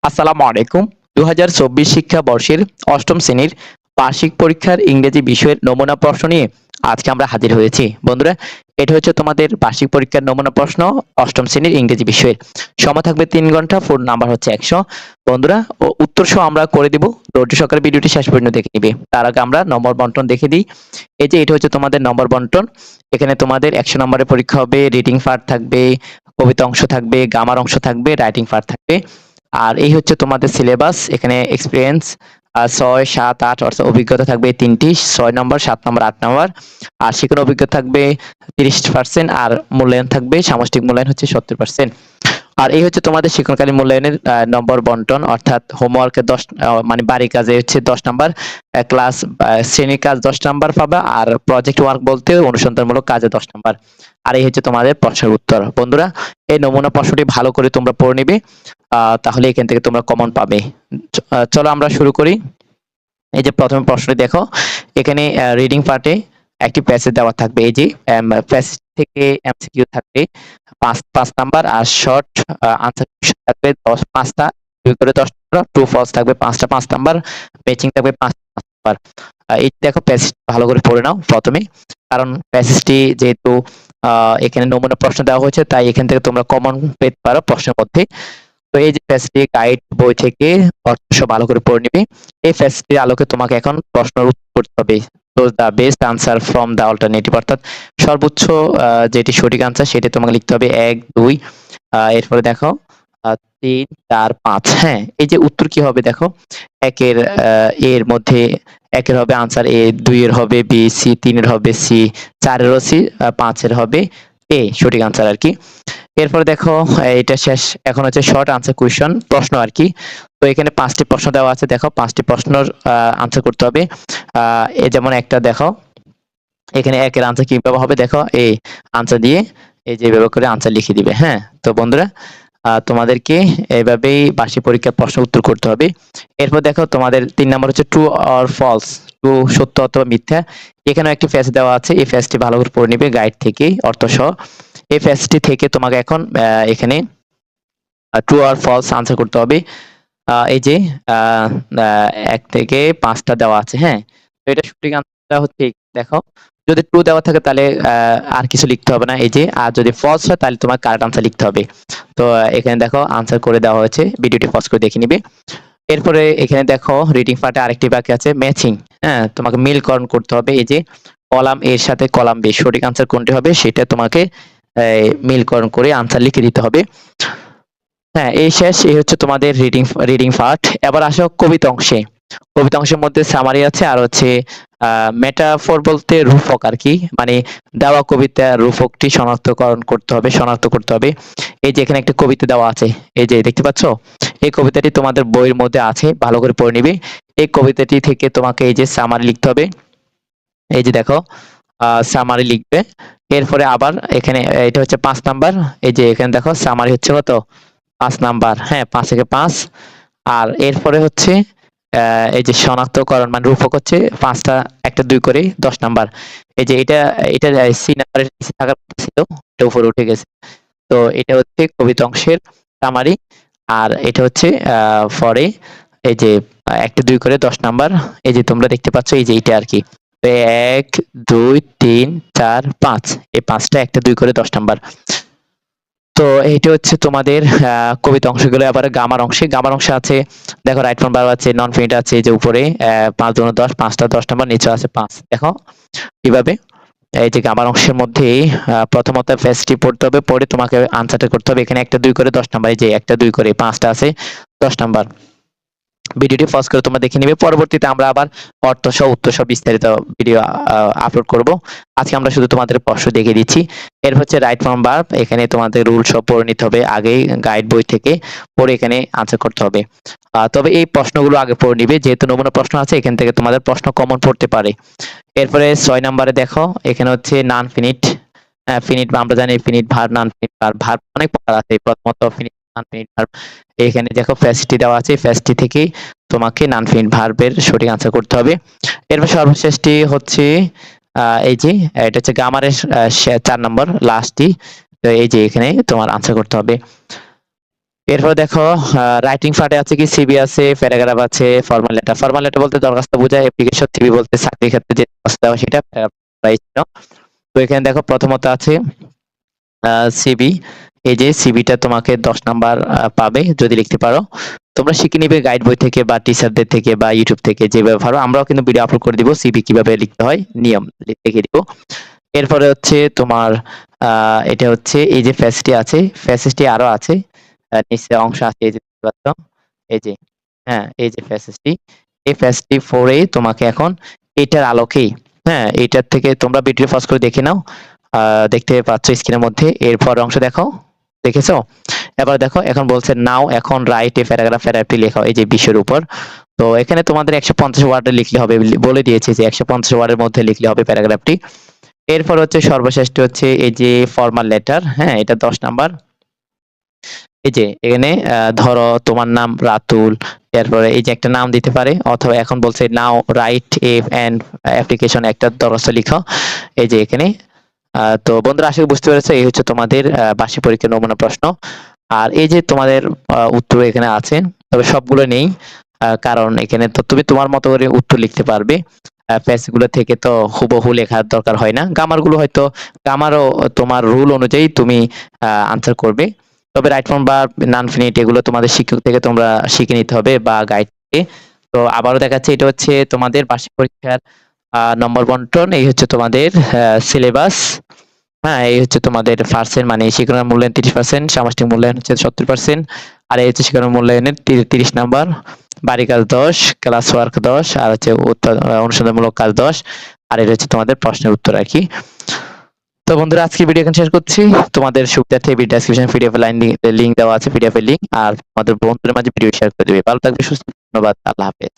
আসসালামু আলাইকুম। ২০২৪ শিক্ষাবর্ষের অষ্টম শ্রেণীর বার্ষিক পরীক্ষার ইংরেজি বিষয়ের নমুনা প্রশ্ন নিয়ে আজকে আমরা হাজির হয়েছি। বন্ধুরা, এটা হচ্ছে তোমাদের বার্ষিক পরীক্ষার নমুনা প্রশ্ন অষ্টম শ্রেণীর ইংরেজি বিষয়ের। সময় থাকবে ৩ ঘন্টা, ফোন নাম্বার হচ্ছে ১০০। বন্ধুরা, উত্তর সহ আমরা করে দিব। ধৈর্য সহকারে ভিডিওটি শেষ পর্যন্ত দেখে নিবে। তার আগে আমরা নম্বর বন্টন দেখে দিই। এই যে এটা হচ্ছে তোমাদের নম্বর বন্টন। এখানে তোমাদের ১০০ নম্বরের পরীক্ষা হবে, রিডিং পার্ট থাকবে, কবিতা অংশ থাকবে, গ্রামার অংশ থাকবে, রাইটিং পার্ট থাকবে। আর এই হচ্ছে তোমাদের সিলেবাস। এখানে এক্সপিরিয়েন্স ৬, ৭, ৮ অর্থাৎ অভিজ্ঞতা থাকবে ৩টি, ৬ নম্বর, ৭ নম্বর, ৮ নম্বর। আর শিক্ষণ অভিজ্ঞতা থাকবে ৩০%, আর মূল্যায়ন থাকবে, সামষ্টিক মূল্যায়ন হচ্ছে ৭০%। আর এই হচ্ছে তোমাদের শিক্ষণকালীন মূল্যায়নের নম্বর বন্টন, অর্থাৎ হোমওয়ার্কের ১০ মানে বাড়ি কাজে হচ্ছে ১০ নাম্বার, ক্লাস শ্রেণীর কাজ ১০ নাম্বার পাবা, আর প্রজেক্ট ওয়ার্ক বলতে অনুসন্ধানমূলক কাজে ১০ নাম্বার। আর এই হচ্ছে তোমাদের প্রশ্নের উত্তর। বন্ধুরা, এই নমুনা প্রশ্নটি ভালো করে তোমরা পড়ে নিবে, তাহলে এখান থেকে তোমরা কমন পাবে। চলো আমরা শুরু করি। এই যে প্রথমে প্রশ্নটি দেখো, এখানে রিডিং পার্টে একটি প্যাসেজ দেওয়া থাকবে। এই যে প্যাসেজ থেকে এমসিকিউ থাকবে ৫ নাম্বার, আর শর্ট আনসার থাকবে ৫টা, ২ করে ১০ নাম্বার, ট্রু ফলস থাকবে ৫টা ৫ নাম্বার, ম্যাচিং থাকবে ৫ নাম্বার। এই দেখো প্যাসেজ ভালো করে পড়ে নাও প্রথমে, কারণ প্যাসেজটি যেহেতু এখানে নমুনা প্রশ্ন দেওয়া হয়েছে, তাই এখান থেকে তোমরা কমন পেতে পারো প্রশ্নের মধ্যে। তো এই যে প্যাসেজটি গাইড বই থেকে অর্থ সব ভালো করে পড়ে নিবে। এই প্যাসেজটির আলোকে তোমাকে এখন প্রশ্নের উত্তর করতে হবে। তো the best answer from the alternative, অর্থাৎ সর্বোচ্চ যেটি সঠিক আনসার সেটি তোমাকে লিখতে হবে ১, ২। এরপরে দেখো ৩, ৪, ৫। হ্যাঁ, এই যে উত্তর কি হবে দেখো, একের এর মধ্যে একের হবে আনসার এ, ২ এর হবে বি, সি, ৩ এর হবে সি, ৪ এরও সি, ৫ এর হবে এ, সঠিক আনসার আর কি। এরপরে দেখো এটা শেষ, এখন হচ্ছে শর্ট আনসার কোয়েশ্চন, প্রশ্ন আর কি। তো এখানে ৫টি প্রশ্ন দেওয়া আছে, দেখো ৫টি প্রশ্নের আনসার করতে হবে। এই যেমন একটা দেখো, এখানে একের আনসার কিভাবে হবে দেখো, এই আনসার দিয়ে এই যে এভাবে করে আনসার লিখে দিবে। হ্যাঁ, তো বন্ধুরা, তোমাদেরকে এইভাবেই বার্ষিক পরীক্ষার প্রশ্ন উত্তর করতে হবে। এরপর দেখো তোমাদের ৩ নম্বর হচ্ছে ট্রু অর ফলস, ট্রু সত্য অথবা মিথ্যা। এখানেও একটি ফ্যাস দেওয়া আছে, এই ফ্যাসটি ভালো করে পড়ে নিবে গাইড থেকে অর্থ সহ। এই ফ্যাসটি থেকে তোমাকে এখন এখানে ট্রু আর ফলস আনসার করতে হবে। এই যে ১ থেকে ৫টা দেওয়া আছে। হ্যাঁ, তো এটা সঠিক আনসারটা হচ্ছে দেখো, যদি ট্রু দেওয়া থাকে তাহলে আর কিছু লিখতে হবে না। এই যে, আর যদি ফলস হয় তাহলে তোমার কারেক্ট আনসার লিখতে হবে। তো এখানে দেখো আনসার করে দেওয়া হয়েছে, ভিডিওটি পজ করে দেখে নিবে। এরপরে এখানে দেখো রিডিং পার্টে আরেকটি বাকি আছে ম্যাচিং। হ্যাঁ, তোমাকে মিলকরণ করতে হবে। এই যে কলাম এর সাথে কলাম বি, সঠিক আনসার কোনটি হবে সেটা তোমাকে মিলকরণ করে আনসার লিখে দিতে হবে। হ্যাঁ, এই শেষ। এই হচ্ছে তোমাদের রিডিং পার্ট। এবার আসো কবিতা অংশে। কবিতা অংশের মধ্যে সামারি আছে, আর হচ্ছে মেটাফর বলতে রূপক আর কি, মানে দেওয়া কবিতার রূপকটি শনাক্ত করতে হবে। এই যে এখানে একটা কবিতা দেওয়া আছে, এই যে দেখতে পাচ্ছ, এই কবিতাটি তোমাদের বইয়ের মধ্যে আছে, ভালো করে পড়ে নিবে। এই কবিতাটি থেকে তোমাকে এই যে সামারি লিখতে হবে। এই যে দেখো সামারি লিখবে। এরপরে আবার এখানে এটা হচ্ছে ৫ নাম্বার। এই যে এখানে দেখো সামারি হচ্ছে কত, ৫ নাম্বার। হ্যাঁ, ৫ থেকে ৫। আর এরপরে হচ্ছে এই যে শনাক্তকরণ মানে রূপক হচ্ছে ৫টা, একটা ২ করে ১০ নাম্বার। এই যে এটা এটা সি নাম্বারের নিচে থাকার কথা ছিল, এটা উপরে উঠে গেছে। তো এটা হচ্ছে কবিতা অংশের সামারি। আর এটা হচ্ছে পরে এই যে একটা ২ করে ১০ নাম্বার। এই যে তোমরা দেখতে পাচ্ছ, এই যে এইটা আর কি। ১, ২, ৩, ৪, ৫। এই ৫টা একটা ২ করে ১০ নাম্বার। তো এইটা হচ্ছে তোমাদের কবিতা অংশগুলো। আবার গামার অংশে আছে, দেখো রাইট ফ্রম ভার্ব আছে, নন ফিনিট আছে, এই যে উপরে ৫ দুগুণে ১০, ৫টা ১০ নাম্বার, নিচে আছে ৫। দেখো কিভাবে এই যে গামার অংশের মধ্যে প্রথমত ফেসটি পড়তে হবে, পড়ে তোমাকে আনসারটা করতে হবে। এখানে একটা ২ করে ১০ নাম্বার, এই যে একটা ২ করে ৫টা আছে ১০ নাম্বার। ভিডিওটি পজ করে তোমরা দেখে নিবে। পরবর্তীতে আমরা আবার অর্থ সহ উত্তর সহ বিস্তারিত ভিডিও আপলোড করব। আজকে আমরা শুধু তোমাদের প্রশ্ন দেখিয়ে দিচ্ছি। এর হচ্ছে রাইট ফ্রম ভার্ব, এখানে তোমাদের রুল সব পড়ে নিতে হবে আগেই গাইড বই থেকে, পড়ে এখানে আনসার করতে হবে। তবে এই প্রশ্নগুলো আগে পড়ে নিবে, যেহেতু নমুনা প্রশ্ন আছে, এখান থেকে তোমাদের প্রশ্ন কমন পড়তে পারে। এরপরে ৬ নম্বরে দেখো, এখানে হচ্ছে নান ফিনিট। ফিনিট আমরা জানি ফিনিট ভার্ব, নান ফিনিট ভার্ব। ভার্ব অনেক প্রকার আছে, প্রথমত ফিনিট, নান ফিনিট ভার্ব। এখানে দেখো ফ্যাসটি দেওয়া আছে, ফ্যাসটি থেকেই তোমাকে নান ফিনিট ভার্বের সঠিক আনসার করতে হবে। এরপর সর্বশেষটি হচ্ছে এই যে এটা হচ্ছে গ্রামারের ৪ নম্বর লাস্টটি। তো এই যে এখানে তোমার আনসার করতে হবে। এরপর দেখো রাইটিং পার্টে আছে কি সিভি আছে, প্যারাগ্রাফ আছে, ফরমাল লেটার। ফরমাল লেটার বলতে দরখাস্ত বোঝায়, অ্যাপ্লিকেশন, সিভি বলতে চাকরির ক্ষেত্রে যে দরখাস্ত দেওয়া সেটা, প্যারাগ্রাফ। তো এখানে দেখো প্রথমত আছে সিভি। এই যে সিভিটা তোমাকে 10 নাম্বার পাবে যদি লিখতে পারো। তোমরা শিখে নিবে গাইড বই থেকে বা টিচারদের থেকে বা ইউটিউব থেকে, যেভাবে পারো। আমরাও কিন্তু ভিডিও আপলোড করে দিব সিভি কিভাবে লিখতে হয়, নিয়ম লিখে দিব। এরপরে হচ্ছে তোমার এটা হচ্ছে এই যে ফ্যাসিলিটি আছে, ফ্যাসিলিটি আরো আছে, নিচে অংশ আছে, এই যে দেখতে পাচ্ছ, এই যে, হ্যাঁ এই যে ফ্যাসিলিটি, এই ফ্যাসিলিটি 4 এ তোমাকে এখন এটার আলোকেই, হ্যাঁ এটার থেকে তোমরা ভিডিও পজ করে দেখে নাও, দেখতে পাচ্ছ স্ক্রিনের মধ্যে। এরপর অংশ দেখো, দেখেছো? এবার দেখো এখন বলছে নাও এখন রাইট এ প্যারাগ্রাফ, প্যারাগ্রাফটি লেখাও এই যে বিষয়ের উপর। তো এখানে তোমাদের 150 ওয়ার্ডে লিখলে হবে, বলে দিয়েছে যে 150 ওয়ার্ডের মধ্যে লিখলে হবে প্যারাগ্রাফটি। এরপর হচ্ছে সর্বশেষটি হচ্ছে এই যে ফর্মাল লেটার, হ্যাঁ এটা 10 নাম্বার। এই যে এখানে ধরো তোমার নাম রাতুল, এরপরে এই যে একটা নাম দিতে পারে, অথবা এখন বলছে নাও রাইট এ এন্ড অ্যাপ্লিকেশন, একটা দরখাস্ত লিখো এই যে এখানে। তো বন্ধুরা আশা করি বুঝতে পেরেছো, এই হচ্ছে তোমাদের বার্ষিক পরীক্ষার নমুনা প্রশ্ন। আর এই যে তোমাদের উত্তর এখানে আছে, তবে সবগুলো নেই, কারণ এখানে তো তুমি তোমার মতো করে উত্তর লিখতে পারবে। পেজগুলো থেকে তো হুবহু লেখার দরকার হয় না। গ্রামারগুলো হয়তো, গ্রামারও তোমার রুল অনুযায়ী তুমি আনসার করবে। তবে রাইট ফর্ম বা নান ফিনিট এগুলো তোমাদের শিক্ষক থেকে তোমরা শিখে নিতে হবে বা গাইড থেকে। তো আবারও দেখাচ্ছে, এটা হচ্ছে তোমাদের বার্ষিক পরীক্ষার নম্বর বন্টন। এই হচ্ছে তোমাদের সিলেবাস। হ্যাঁ এই হচ্ছে তোমাদের পার্সেন্ট, মানে শিক্ষার মূল্যায়ন 30%, সামষ্টিক মূল্যায়ন হচ্ছে 70%, আর এই হচ্ছে শিক্ষার মূল্যায়নের 30 নাম্বার, বাড়ি কাজ 10, ক্লাস ওয়ার্ক 10, আর হচ্ছে অনুসন্ধানমূলক কাজ 10, আর এটা হচ্ছে তোমাদের প্রশ্নের উত্তর আর কি। তো বন্ধুরা আজকে ভিডিও এখানে শেষ করছি। তোমাদের সুবিধার্থে ভিডিও ডেসক্রিপশন পিডিএফ লিংক দেওয়া আছে, পিডিএফ এর লিংক, আর তোমাদের বন্ধুদের মাঝে ভিডিও শেয়ার করে দিবে। ভালো থাকবে, সুস্থ, ধন্যবাদ, আল্লাহ হাফেজ।